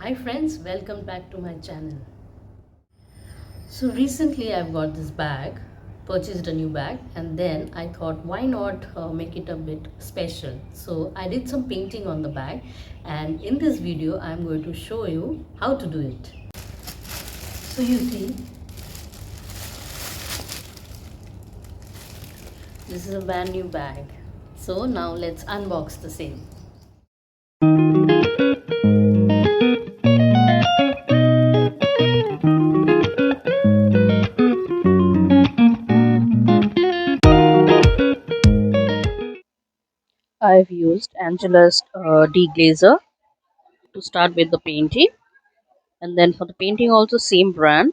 Hi friends, welcome back to my channel. So recently I've got this bag, purchased a new bag, and then I thought why not make it a bit special. So I did some painting on the bag, and in this video I'm going to show you how to do it. So you see, this is a brand new bag. So now let's unbox the same. I've used Angelus deglazer to start with the painting, and then for the painting also same brand.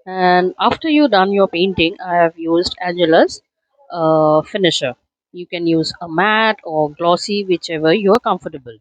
And after you done your painting, I have used Angelus finisher. You can use a matte or glossy, whichever you are comfortable.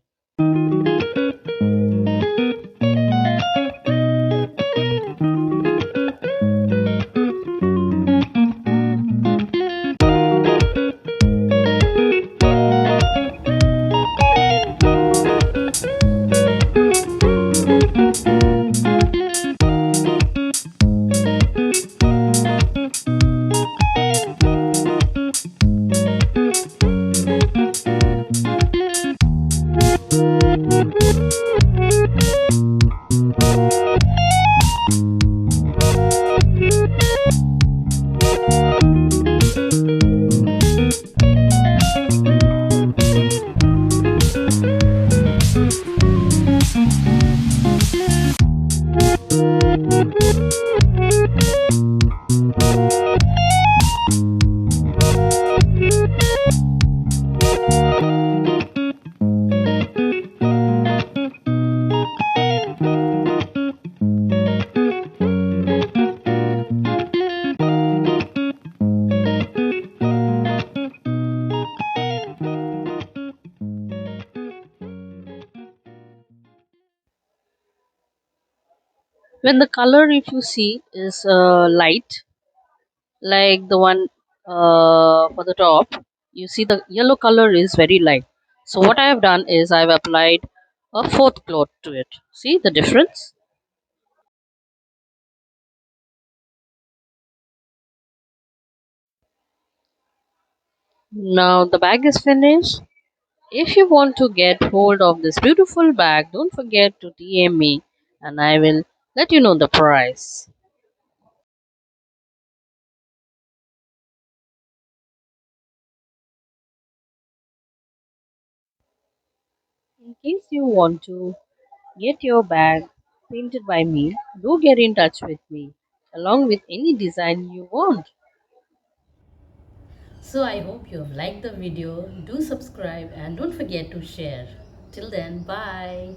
When the color, if you see, is light, like the one for the top, you see the yellow color is very light. So what I have done is I've applied a fourth cloth to it. See the difference? Now the bag is finished. If you want to get hold of this beautiful bag, don't forget to DM me and I will let you know the price. In case you want to get your bag painted by me, do get in touch with me along with any design you want. So I hope you have liked the video. Do subscribe and don't forget to share. Till then, bye.